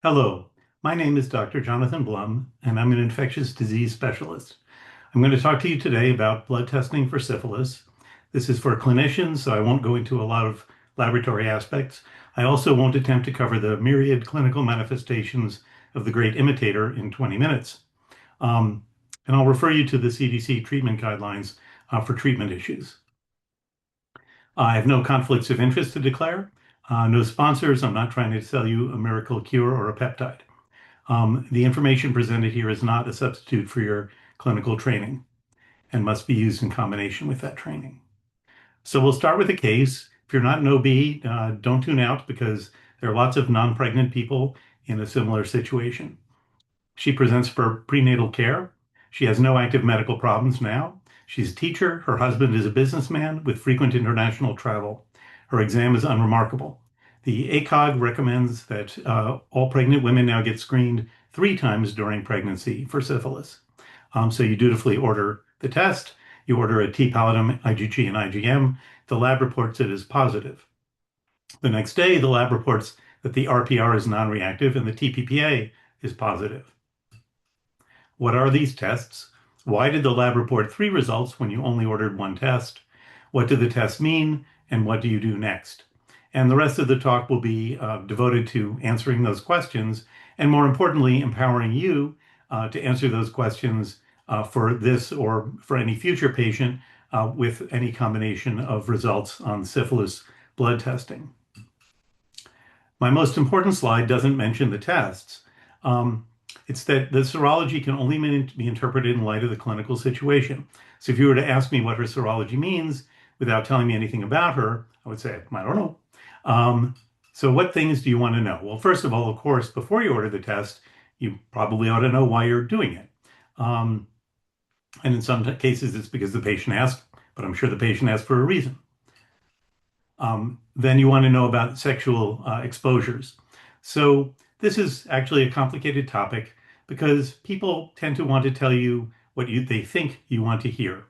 Hello, my name is Dr. Jonathan Blum, and I'm an infectious disease specialist. I'm going to talk to you today about blood testing for syphilis. This is for clinicians, so I won't go into a lot of laboratory aspects. I also won't attempt to cover the myriad clinical manifestations of the great imitator in 20 minutes. Um, and I'll refer you to the CDC treatment guidelines for treatment issues. I have no conflicts of interest to declare, no sponsors. I'm not trying to sell you a miracle cure or a peptide. The information presented here is not a substitute for your clinical training and must be used in combination with that training. So we'll start with a case. If you're not an OB, don't tune out because there are lots of non-pregnant people in a similar situation. She presents for prenatal care. She has no active medical problems now. She's a teacher. Her husband is a businessman with frequent international travel. Her exam is unremarkable. The ACOG recommends that all pregnant women now get screened 3 times during pregnancy for syphilis. So you dutifully order the test. You order a T-pallidum, IgG, and IgM. The lab reports it as positive. The next day, the lab reports that the RPR is non-reactive and the TPPA is positive. What are these tests? Why did the lab report 3 results when you only ordered 1 test? What do the tests mean? And what do you do next? And the rest of the talk will be devoted to answering those questions and, more importantly, empowering you to answer those questions for this or for any future patient with any combination of results on syphilis blood testing. My most important slide doesn't mention the tests. It's that the serology can only be interpreted in light of the clinical situation. So if you were to ask me what her serology means without telling me anything about her, I would say, I don't know. So what things do you want to know? Well, first of all, of course, before you order the test, you probably ought to know why you're doing it. And in some cases, it's because the patient asked, but I'm sure the patient asked for a reason. Then you want to know about sexual exposures. So this is actually a complicated topic because people tend to want to tell you what they think you want to hear.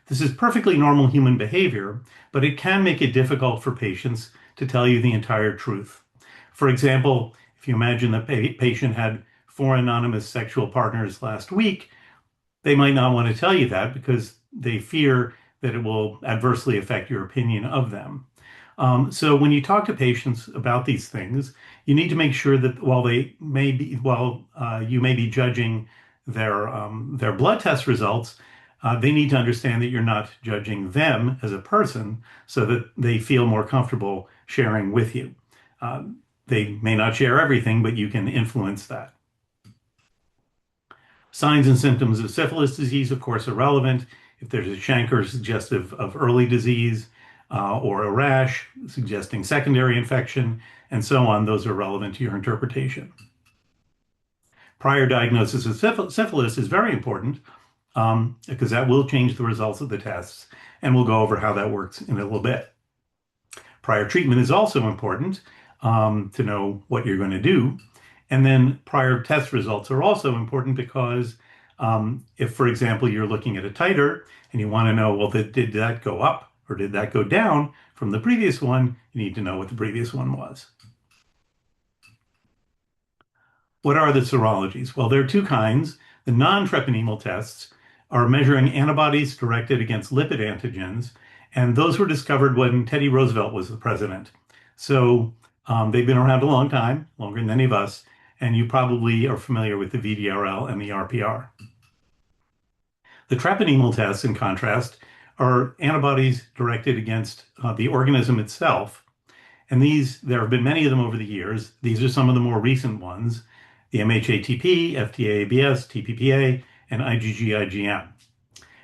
This is perfectly normal human behavior, but it can make it difficult for patients to tell you the entire truth. For example, if you imagine the patient had 4 anonymous sexual partners last week, they might not want to tell you that because they fear that it will adversely affect your opinion of them. So when you talk to patients about these things, you need to make sure that while you may be judging their blood test results, they need to understand that you're not judging them as a person so that they feel more comfortable sharing with you. They may not share everything, but you can influence that. Signs and symptoms of syphilis disease, of course, are relevant. If there's a chancre suggestive of early disease, or a rash suggesting secondary infection, and so on, those are relevant to your interpretation. Prior diagnosis of syphilis is very important because that will change the results of the tests, and we'll go over how that works in a little bit. Prior treatment is also important to know what you're going to do. And then prior test results are also important because if, for example, you're looking at a titer and you want to know, well, did that go up or did that go down from the previous one? You need to know what the previous one was. What are the serologies? Well, there are 2 kinds. The non-treponemal tests are measuring antibodies directed against lipid antigens, and those were discovered when Teddy Roosevelt was the president. So they've been around a long time, longer than any of us, and you probably are familiar with the VDRL and the RPR. The treponemal tests, in contrast, are antibodies directed against the organism itself. And there have been many of them over the years. These are some of the more recent ones: the MHATP, FTA-ABS, TPPA, and IgG-IgM.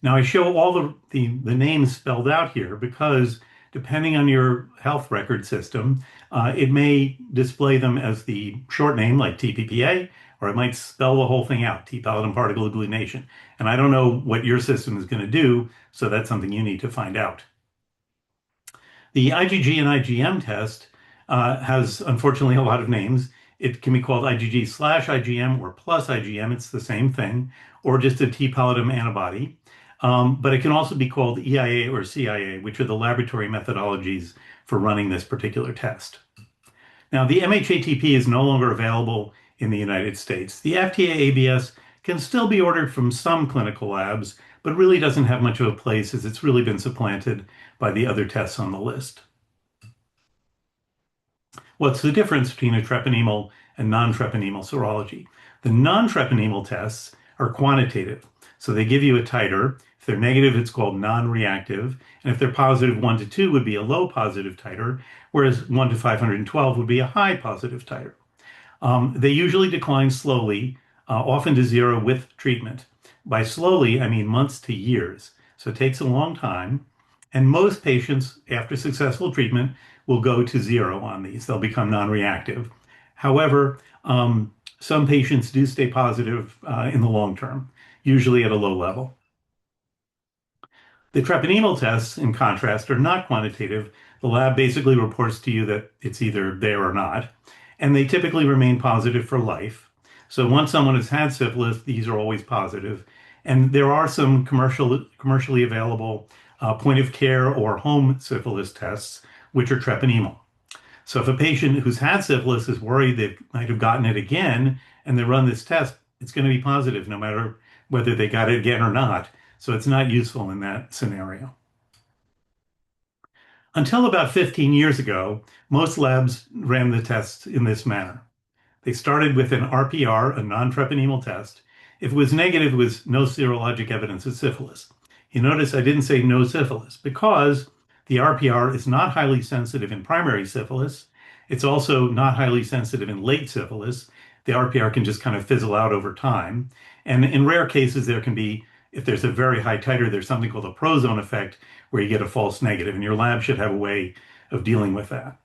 Now, I show all the names spelled out here because depending on your health record system, it may display them as the short name like TPPA, or it might spell the whole thing out, T-pallidum particle agglutination. And I don't know what your system is going to do, so that's something you need to find out. The IgG and IgM test has, unfortunately, a lot of names. It can be called IgG/IgM or plus IgM, it's the same thing, or just a T-pallidum antibody. But it can also be called EIA or CIA, which are the laboratory methodologies for running this particular test. Now, the MHATP is no longer available in the United States. The FDA ABS can still be ordered from some clinical labs, but really doesn't have much of a place as it's really been supplanted by the other tests on the list. What's the difference between a treponemal and non-treponemal serology? The non-treponemal tests are quantitative. So they give you a titer. If they're negative, it's called non-reactive. And if they're positive, 1 to 2 would be a low positive titer, whereas 1 to 512 would be a high positive titer. They usually decline slowly, often to 0 with treatment. By slowly, I mean months to years. So it takes a long time. And most patients, after successful treatment, will go to 0 on these. They'll become non-reactive. However, some patients do stay positive in the long term, usually at a low level. The treponemal tests, in contrast, are not quantitative. The lab basically reports to you that it's either there or not, and they typically remain positive for life. So once someone has had syphilis, these are always positive. And there are some commercially available point of care or home syphilis tests, which are treponemal. So if a patient who's had syphilis is worried they might have gotten it again, and they run this test, it's going to be positive no matter whether they got it again or not. So it's not useful in that scenario. Until about 15 years ago, most labs ran the tests in this manner. They started with an RPR, a non-treponemal test. If it was negative, it was no serologic evidence of syphilis. You notice I didn't say no syphilis because the RPR is not highly sensitive in primary syphilis. It's also not highly sensitive in late syphilis. The RPR can just kind of fizzle out over time. And in rare cases, there can be, if there's a very high titer, there's something called a prozone effect where you get a false negative, and your lab should have a way of dealing with that.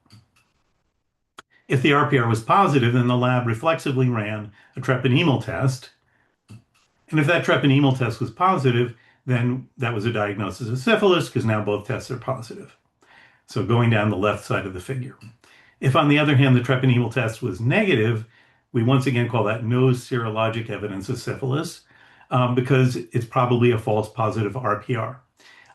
If the RPR was positive, then the lab reflexively ran a treponemal test. And if that treponemal test was positive, then that was a diagnosis of syphilis because now both tests are positive. So going down the left side of the figure. If, on the other hand, the treponemal test was negative, we once again call that no serologic evidence of syphilis because it's probably a false positive RPR.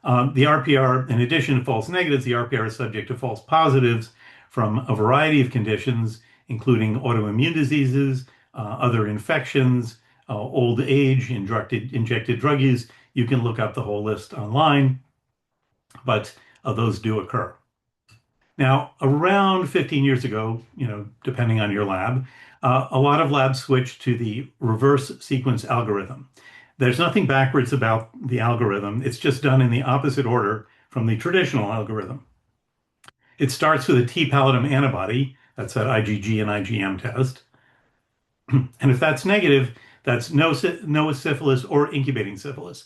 The RPR, in addition to false negatives, the RPR is subject to false positives from a variety of conditions, including autoimmune diseases, other infections, old age, injected drug use. You can look up the whole list online, but those do occur. Now, around 15 years ago, depending on your lab, a lot of labs switched to the reverse sequence algorithm. There's nothing backwards about the algorithm. It's just done in the opposite order from the traditional algorithm. It starts with a T pallidum antibody, that's that IgG and IgM test. And if that's negative, that's no syphilis or incubating syphilis.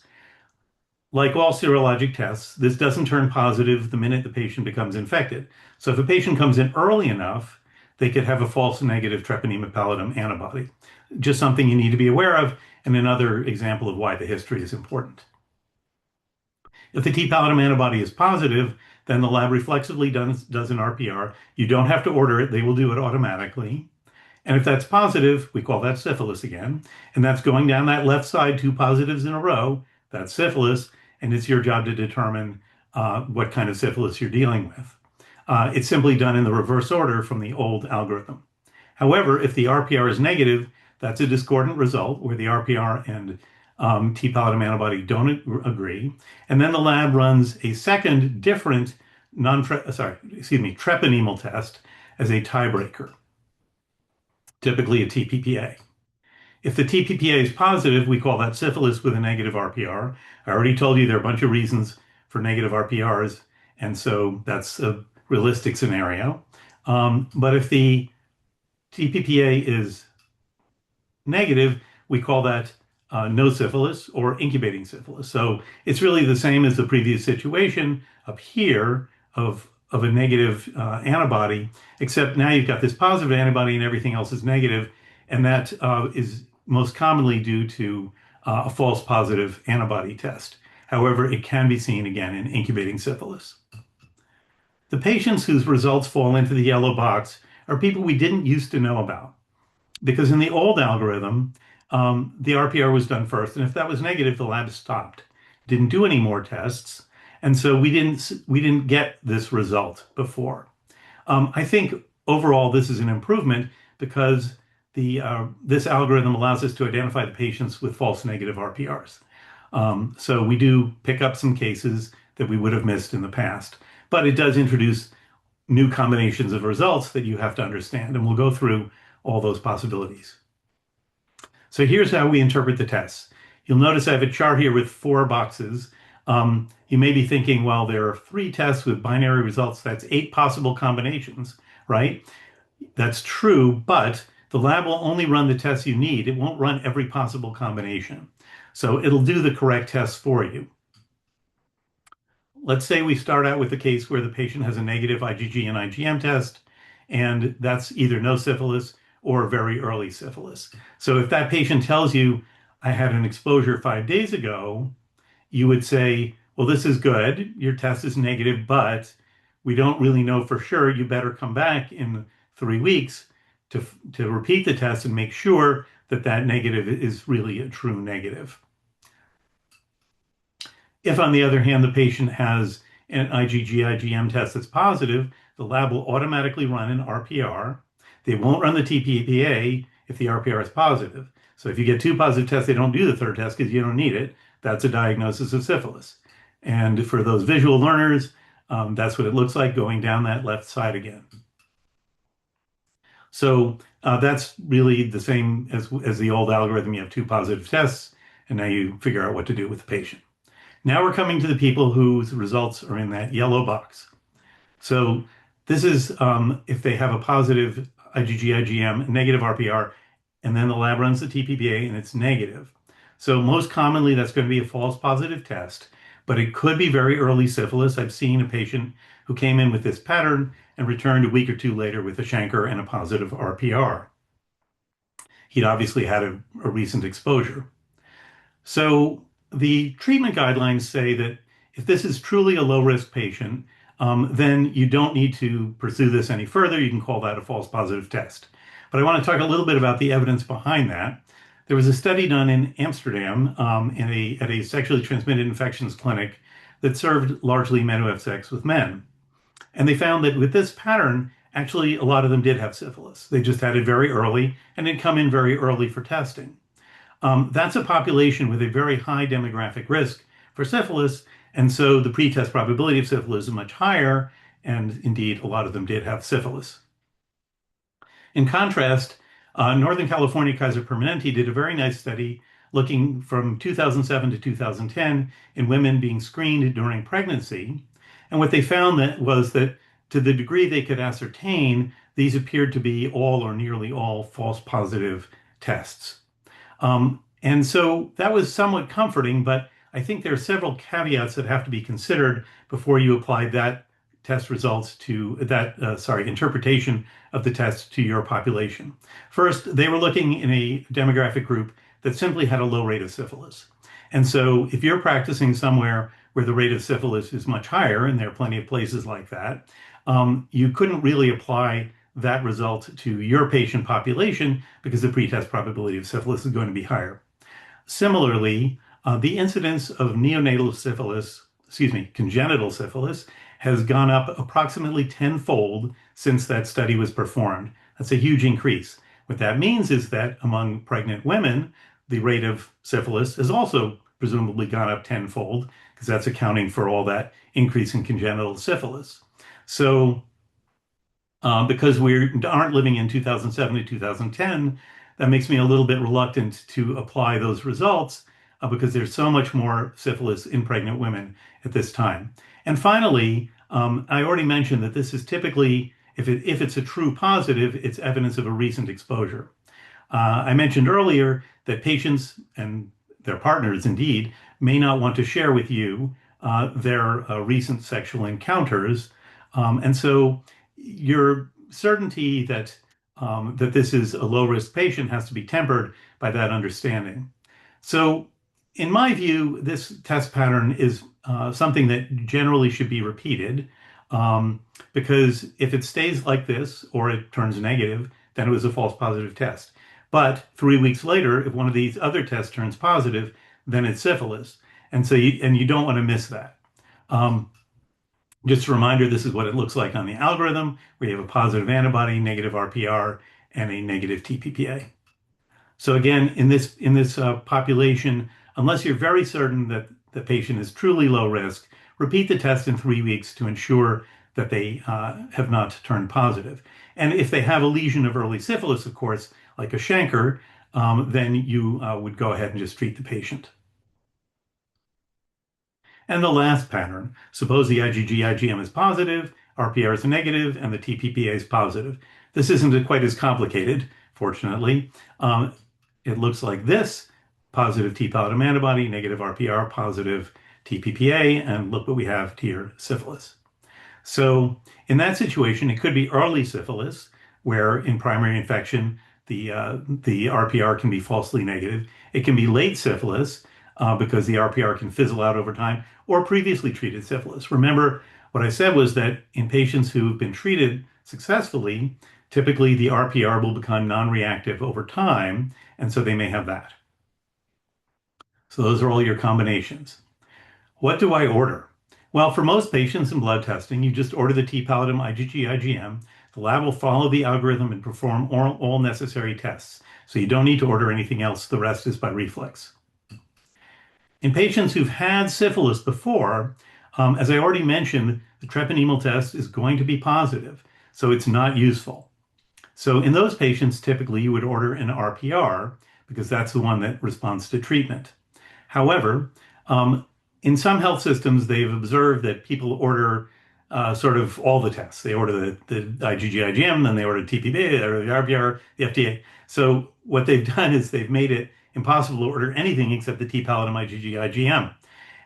Like all serologic tests, this doesn't turn positive the minute the patient becomes infected. So if a patient comes in early enough, they could have a false negative treponema pallidum antibody. Just something you need to be aware of, and another example of why the history is important. If the T pallidum antibody is positive, then the lab reflexively does an RPR. You don't have to order it, they will do it automatically. And if that's positive, we call that syphilis again. And that's going down that left side, 2 positives in a row, that's syphilis, and it's your job to determine what kind of syphilis you're dealing with. It's simply done in the reverse order from the old algorithm. However, if the RPR is negative, that's a discordant result where the RPR and T pallidum antibody don't agree. And then the lab runs a second different treponemal test as a tiebreaker, typically a TPPA. If the TPPA is positive, we call that syphilis with a negative RPR. I already told you there are a bunch of reasons for negative RPRs, and so that's a realistic scenario. But if the TPPA is negative, we call that no syphilis or incubating syphilis. So it's really the same as the previous situation up here of a negative antibody, except now you've got this positive antibody and everything else is negative, and that is most commonly due to a false positive antibody test. However, it can be seen again in incubating syphilis. The patients whose results fall into the yellow box are people we didn't used to know about, because in the old algorithm, the RPR was done first, and if that was negative, the lab stopped, didn't do any more tests, and so we didn't get this result before. I think overall this is an improvement because this algorithm allows us to identify the patients with false negative RPRs. So we do pick up some cases that we would have missed in the past, but it does introduce new combinations of results that you have to understand, and we'll go through all those possibilities. So here's how we interpret the tests. You'll notice I have a chart here with 4 boxes. You may be thinking, well, there are 3 tests with binary results. That's 8 possible combinations, right? That's true, but the lab will only run the tests you need. It won't run every possible combination. So it'll do the correct tests for you. Let's say we start out with a case where the patient has a negative IgG and IgM test, and that's either no syphilis or very early syphilis. So if that patient tells you, I had an exposure 5 days ago, you would say, well, this is good. Your test is negative, but we don't really know for sure. You better come back in 3 weeks to repeat the test and make sure that that negative is really a true negative. If, on the other hand, the patient has an IgG-IgM test that's positive, the lab will automatically run an RPR. They won't run the TPPA if the RPR is positive. So if you get 2 positive tests, they don't do the 3rd test because you don't need it. That's a diagnosis of syphilis. And for those visual learners, that's what it looks like going down that left side again. So that's really the same as the old algorithm. You have 2 positive tests, and now you figure out what to do with the patient. Now we're coming to the people whose results are in that yellow box. So this is if they have a positive IgG-IgM, negative RPR, and then the lab runs the TPPA and it's negative. So most commonly that's going to be a false positive test, but it could be very early syphilis. I've seen a patient who came in with this pattern and returned a week or 2 later with a chancre and a positive RPR. He'd obviously had a recent exposure. So the treatment guidelines say that if this is truly a low-risk patient, then you don't need to pursue this any further. You can call that a false positive test. But I want to talk a little bit about the evidence behind that. There was a study done in Amsterdam at a sexually transmitted infections clinic that served largely men who have sex with men. And they found that with this pattern, actually a lot of them did have syphilis. They just had it very early and had come in very early for testing. That's a population with a very high demographic risk for syphilis, and so the pretest probability of syphilis is much higher, and indeed a lot of them did have syphilis. In contrast, Northern California Kaiser Permanente did a very nice study looking from 2007 to 2010 in women being screened during pregnancy, and what they found was that to the degree they could ascertain, these appeared to be all or nearly all false positive tests. And so that was somewhat comforting, but I think there are several caveats that have to be considered before you apply that test results to that, interpretation of the test to your population. First, they were looking in a demographic group that simply had a low rate of syphilis. And so if you're practicing somewhere where the rate of syphilis is much higher, and there are plenty of places like that, you couldn't really apply that result to your patient population because the pretest probability of syphilis is going to be higher. Similarly, the incidence of congenital syphilis has gone up approximately tenfold since that study was performed. That's a huge increase. What that means is that among pregnant women, the rate of syphilis has also presumably gone up tenfold because that's accounting for all that increase in congenital syphilis. So because we aren't living in 2007 to 2010, that makes me a little bit reluctant to apply those results because there's so much more syphilis in pregnant women at this time. And finally, I already mentioned that this is typically, if it's a true positive, it's evidence of a recent exposure. I mentioned earlier that patients and their partners, indeed, may not want to share with you their recent sexual encounters. And so your certainty that this is a low-risk patient has to be tempered by that understanding. So in my view, this test pattern is something that generally should be repeated because if it stays like this or it turns negative, then it was a false positive test. But 3 weeks later, if one of these other tests turns positive, then it's syphilis. And so you don't want to miss that. Just a reminder, this is what it looks like on the algorithm, where you have a positive antibody, negative RPR, and a negative TPPA. So again, in this population, unless you're very certain that the patient is truly low risk, repeat the test in 3 weeks to ensure that they have not turned positive. And if they have a lesion of early syphilis, of course, like a chancre, then you would go ahead and just treat the patient. And the last pattern, suppose the IgG-IgM is positive, RPR is negative, and the TPPA is positive. This isn't quite as complicated, fortunately. It looks like this: positive T-palatin antibody, negative RPR, positive TPPA, and look what we have here, syphilis. So in that situation, it could be early syphilis, where in primary infection, the RPR can be falsely negative. It can be late syphilis, because the RPR can fizzle out over time, or previously treated syphilis. Remember, what I said was that in patients who've been treated successfully, typically the RPR will become non-reactive over time, and so they may have that. So those are all your combinations. What do I order? Well, for most patients in blood testing, you just order the T-palatin IgG-IgM. The lab will follow the algorithm and perform all necessary tests. So you don't need to order anything else. The rest is by reflex. In patients who've had syphilis before, as I already mentioned, the treponemal test is going to be positive, so it's not useful. So in those patients, typically you would order an RPR because that's the one that responds to treatment. However, in some health systems, they've observed that people order sort of all the tests. They order the IgG-IgM, then they order TPPA, or the RPR, the FDA. So what they've done is they've made it impossible to order anything except the T-palatin IgG-IgM.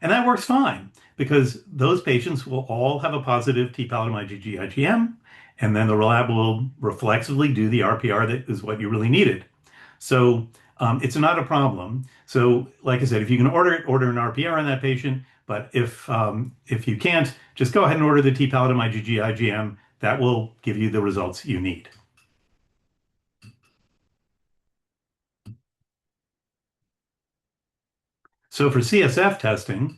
And that works fine because those patients will all have a positive T-palatin IgG-IgM, and then the lab will reflexively do the RPR that is what you really needed. So it's not a problem. So like I said, if you can order it, order an RPR on that patient. But if you can't, just go ahead and order the T-palatin IgG-IgM. That will give you the results you need. So for CSF testing,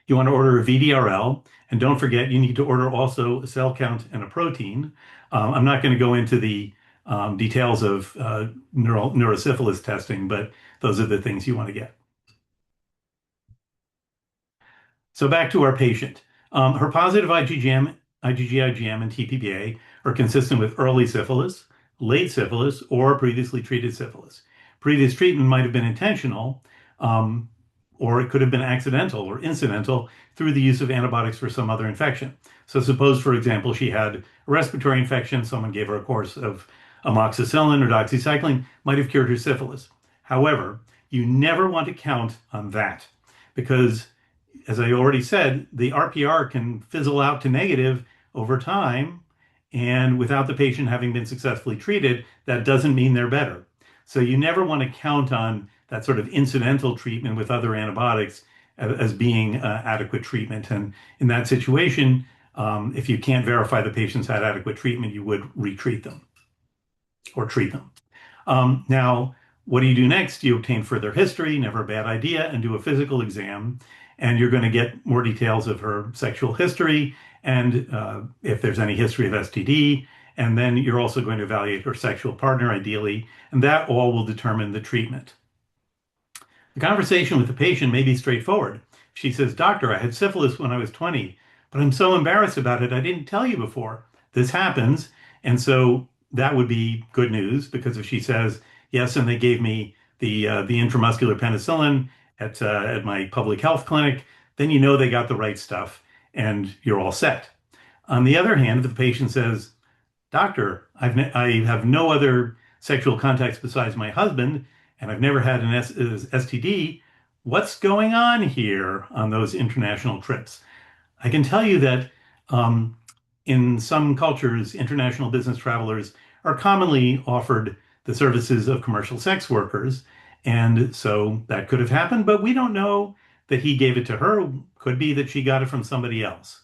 you want to order a VDRL, and don't forget you need to order also a cell count and a protein. I'm not going to go into the details of neurosyphilis testing, but those are the things you want to get. So back to our patient. Her positive IgG-IgM, and TPPA are consistent with early syphilis, late syphilis, or previously treated syphilis. Previous treatment might have been intentional, or it could have been accidental or incidental through the use of antibiotics for some other infection. So suppose, for example, she had a respiratory infection, someone gave her a course of amoxicillin or doxycycline, might have cured her syphilis. However, you never want to count on that because, as I already said, the RPR can fizzle out to negative over time, and without the patient having been successfully treated, that doesn't mean they're better. So you never want to count on that sort of incidental treatment with other antibiotics as being adequate treatment. And in that situation, if you can't verify the patient's had adequate treatment, you would retreat them or treat them. Now, what do you do next? You obtain further history, never a bad idea, and do a physical exam. And you're going to get more details of her sexual history and if there's any history of STD. And then you're also going to evaluate her sexual partner, ideally, and that all will determine the treatment. The conversation with the patient may be straightforward. She says, "Doctor, I had syphilis when I was 20, but I'm so embarrassed about it, I didn't tell you before." This happens, and so that would be good news, because if she says, "Yes, and they gave me the intramuscular penicillin at my public health clinic," then you know they got the right stuff, and you're all set. On the other hand, if the patient says, "Doctor, I have no other sexual contacts besides my husband, and I've never had an STD. What's going on here on those international trips?" I can tell you that in some cultures, international business travelers are commonly offered the services of commercial sex workers. And so that could have happened, but we don't know that he gave it to her. Could be that she got it from somebody else.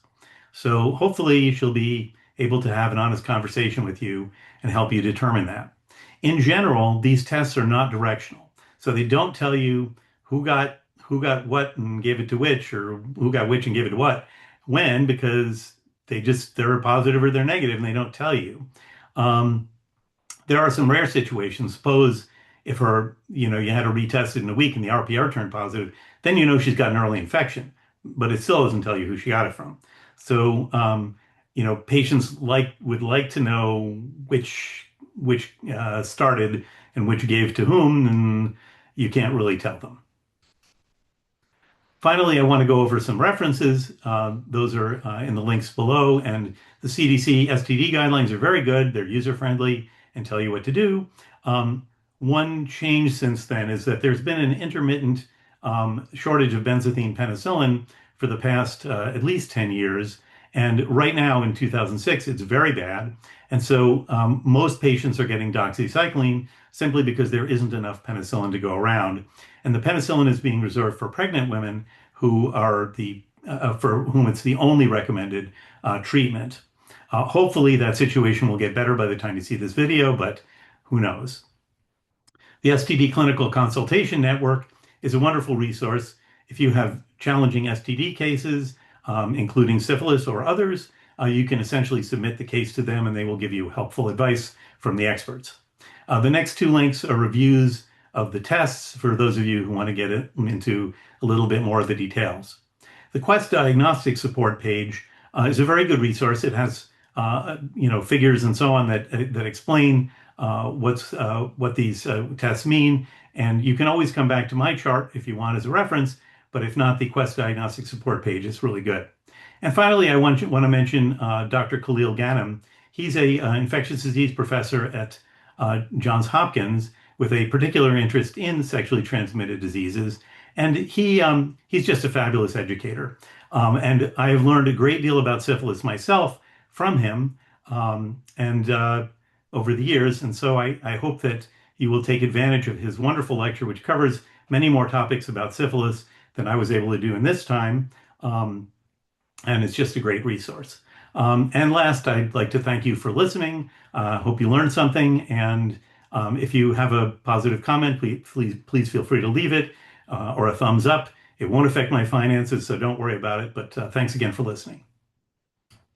So hopefully she'll be able to have an honest conversation with you and help you determine that. In general, these tests are not directional. So they don't tell you who got what and gave it to which, or who got which and gave it to what, when, because they're positive or they're negative and they don't tell you. there are some rare situations. Suppose if you had her retested in a week and the RPR turned positive, then you know she's got an early infection, but it still doesn't tell you who she got it from. So, patients would like to know which started and which gave to whom, and you can't really tell them. Finally, I want to go over some references. Those are in the links below, and the CDC STD guidelines are very good. They're user-friendly and tell you what to do. One change since then is that there's been an intermittent shortage of benzathine penicillin for the past at least 10 years. And right now in 2006, it's very bad. And so most patients are getting doxycycline simply because there isn't enough penicillin to go around. And the penicillin is being reserved for pregnant women who are for whom it's the only recommended treatment. Hopefully that situation will get better by the time you see this video, but who knows? The STD Clinical Consultation Network is a wonderful resource. If you have challenging STD cases, including syphilis or others, you can essentially submit the case to them and they will give you helpful advice from the experts. The next two links are reviews of the tests for those of you who want to get into a little bit more of the details. The Quest Diagnostics support page is a very good resource. It has figures and so on that explain what these tests mean, and you can always come back to my chart if you want as a reference, but if not, the Quest Diagnostics support page is really good. And finally, I want to mention Dr. Khalil Ghanem. He's a infectious disease professor at Johns Hopkins with a particular interest in sexually transmitted diseases. And he's just a fabulous educator. And I have learned a great deal about syphilis myself from him over the years. And so I hope that you will take advantage of his wonderful lecture, which covers many more topics about syphilis than I was able to do in this time. And it's just a great resource. And last, I'd like to thank you for listening. Hope you learned something. And if you have a positive comment, please feel free to leave it or a thumbs up. It won't affect my finances, so don't worry about it. But thanks again for listening.